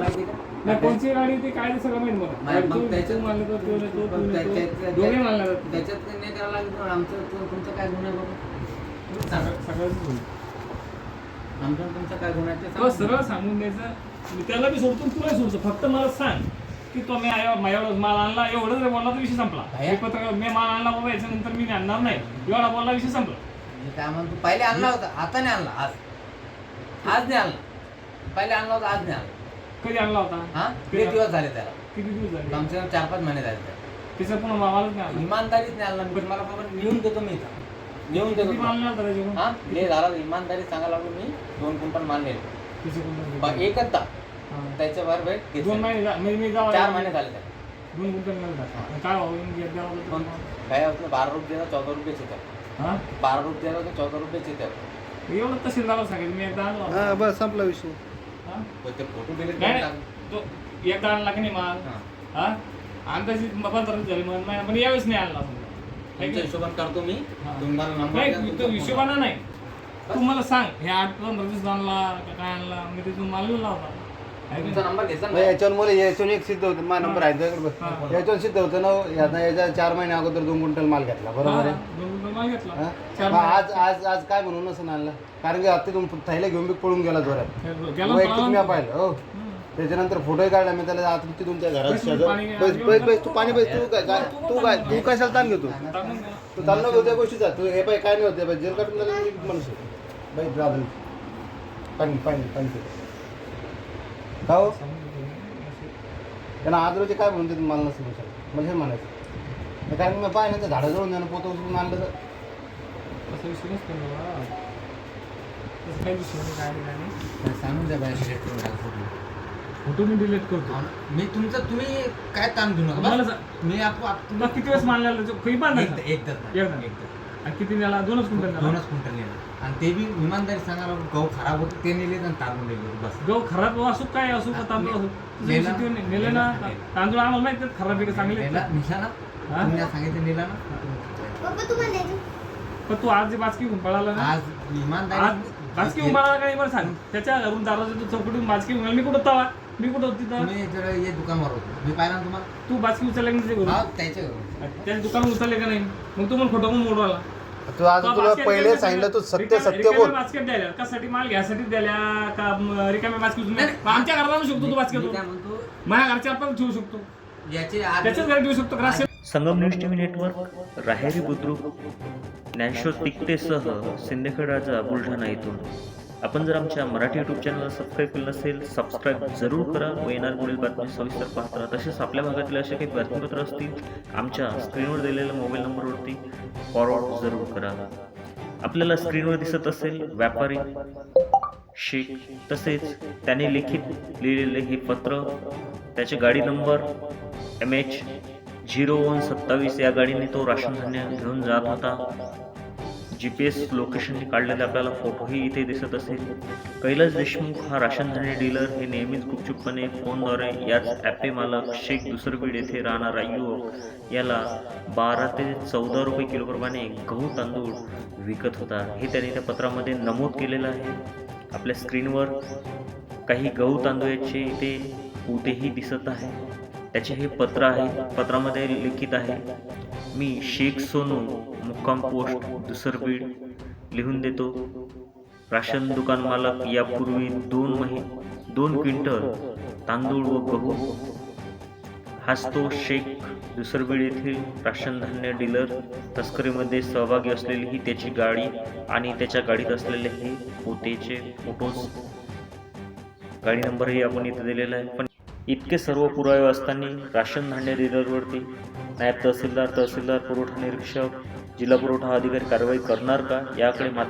माहिती का? नाही कोणची गाडी ती काय ते सगळं माहिती मला. मग त्याच्यात मानलं तर दोघे मानला जातो. त्याच्यात नाही करायला लागलं. आमचं तुमचं काय गुन्हा आहे बाबा? सगळंच होईल. आमचं तुमचं काय गुन्हा आहे ते तो सांगा. सरळ सांगून द्यायचं. मी त्याला बी सोडतो तुला सोडतो. फक्त मला सांग की तो मी माझ्यावर माल आणला एवढं जर बोलला तर विषय संपला. काय? मी पत्र मी माल आणला बाबा याच्यानंतर मी आणणार नाही एवढा बोलला विषय संपला. मी काय म्हणतो पहिले आणला होता आता नाही आणला. आज नाही आणला. पहिले आणला होता आज नाही आणला. कधी आणला होता? हा किती दिवस झाले त्याला? किती दिवस झाले? कमसे कम 4-5 महिने झाले त्याला. तिचं पण मामालाच नाही आणला. इमानदारीच नाही आणला. मी तुम्हाला बाबा लिहून देतो मी इथं. लिहून देतो किती माल तुम्हाला. नाही आणला त्याच्याकडून? हा हे झालं इमानदारी सांगायला लागलो मी 2 क्विंटल माल नेले. तिचं कोणतं? एकच दा हा. त्याच्यावर भेट 2 महिने म्हणजे मी जाऊ 4 महिने झाले त्याला. 2 गुंठे नाही टाका. काय भाऊ पण काय होतं 12 रुपये दिला 14 रुपयेच येतात. हा 12 रुपये दिला तर 14 रुपयेच येतात. एवढं तहसीलदारला सांगितलं मी एकदा आणला होता. हा बस संपला विषय. हा? पण ते फोटो दिले नाही तो एकदा आणला की नाही माल हा अंदाजी 15 झाले पण यावेळेस नाही आणला समजा. तुमच्या हिशोबाने करतो मी. हा. तुम्हाला नंबर नाही द्या, तो तुमचा हिशोबाने फोन नाही तू मला सांग हे 8-15 दिवस आणला का काय आणला मी तिथून माल लिहिला होता आहे की तुमचा नाही? नंबर घ्यायचा मग याच्यावर मला याच्यावर एक सिद्ध होतं माझा नंबर आहे तुझ्याकडे हा. बघ. याच्यावर सिद्ध होतं ना याच्या 4 महिने अगोदर 2 क्विंटल माल घेतला बरोबर हा, आहे 2 गुंठे माल घेतला हा? 4 मग आज आज आज काय म्हणून असं आणलं कारण की आता तुम्ही थैला घेऊन बी पळून गेला जोरात गेला वैयक्तिक मी पळाला. पाहिलं हो हम्म. त्याच्यानंतर फोटोही काढला मी त्याला आता ती तुमच्या घरात बस, शेजार पाणी- बस बस बस तू पाणी बस तू काय काय तू कशाला ताण घेतो टाकून द्या. तू ताण नको त्या गोष्टीचा तू हे पाय काय नाही होते जेल काढून झालं मी मनुष्य बाई राबली पाणी पाणी पाणी पी. का हो त्यांना आज रोजी काय म्हणते मला नसेल म्हणजे हे म्हणायचं कारण की मी पाहिजे तर झाडाजवळून जाणं पोतं उचलून आणलं तर असा विषय नसतो ना बाबा. तसं काही विषय नाही काय नाही सांगून द्या बाहेर डिलीट करून टाका फोटो. फोटो मी डिलीट करतो मी तुमचं तुम्ही काय ताण घेऊ नका मला बस. सांग. मी तुला किती वेळेस मानलेला काही बांधायचं एकदा आणि किती नेला 2च क्विंटल नेला 2च क्विंटल नेलं आणि ते बी इमानदारी सांगायला गहू खराब होते ते नेले आणि तांदूळ नेले बस. गहू खराब असो काय असो का तांदूळ असो नेला. नेले ना तांदूळ आम्हाला माहिती आहेत खराब आहे का चांगले आहेत नेला का? निघा ना हा? तुम्ही सांगितलं नेला ना पण तू आज जे बाचकी घेऊन पळाला ना आज आज इमानदारी बाचकी घेऊन पळाला काय बरं सांग त्याच्या घरून दाराच्या तू चौकटीतून बाचकी घेऊन मी कुठं तवा मी कुठं होती तर तुम्ही जरा ये दुकानवर होतो मी पाहिला ना तुम्हाला तू बाचकी उचलले का नाही हा घरून त्याच्या घरून. त्याच्या दुकान उचलले का नाही मग तू पण खोटं पण मोडवाला तू आज तुला पहिले सांगितलं तू सत्य सत्य बोल बास्केट द्यायला कशासाठी माल घ्यायसाठी द्यायला का रिकाम्या बास्केट आमच्या घरात आणू शकतो तू बास्केट मी काय म्हणतो माझ्या घरच्या आपण ठेवू शकतो याचे आज त्याच्याच घरी ठेवू शकतो ग्रास Sangam news TV network Raheri Budruk Dnyaneshwar तिकटेसह सिंदखेड राजा बुलढाणा येथून आपण जर आमच्या मराठी यूट्यूब चॅनलला सबस्क्राईब केलं नसेल सबस्क्राईब जरूर करा व येणार पुढील बातमी सविस्तर पाहता तसेच आपल्या भागातील असे काही बातमीपत्र असतील आमच्या स्क्रीनवर दिलेल्या मोबाईल नंबरवरती फॉरवर्ड जरूर करा. आपल्याला स्क्रीनवर दिसत असेल व्यापारी शेख तसेच त्याने लिखित लिहिलेले हे पत्र त्याचे गाडी नंबर MH 0127 या गाडीने तो राशन धान्य घेऊन जात होता. GPS लोकेशनने काढलेले आपल्याला फोटोही इथे दिसत असेल. कैलास देशमुख हा राशन धान्य डीलर हे नेहमीच गुपचूपपणे फोनद्वारे याच ॲपे मालक शेख दुसरबीड येथे राहणारा युवक याला 12 ते 14 रुपये किलोप्रमाणे गहू तांदूळ विकत होता हे त्याने त्या पत्रामध्ये नमूद केलेलं आहे. आपल्या स्क्रीनवर काही गहू तांदूळाचे इथे पोतेही दिसत आहे. त्याचे हे पत्र आहे. पत्रामध्ये लिखित आहे मी शेख सोनू मुक्काम पोस्ट दुसरबीड लिहून देतो. राशन दुकान मालक यापूर्वी 2 क्विंटल तांदूळ व गहू हाच तो शेख दुसरबीड येथील राशन धान्य डीलर तस्करीमध्ये सहभागी असलेली ही त्याची गाडी आणि त्याच्या गाडीत असलेले हे पोतेचे फोटोज गाडी नंबरही आपण इथे दिलेला आहे. पण इतके सर्व पुरावे असताना राशन धान्य डीलरवरती नायब तहसीलदार पुरवठा निरीक्षक जिल्हा पुरवठा अधिकारी कारवाई करणार का याकडे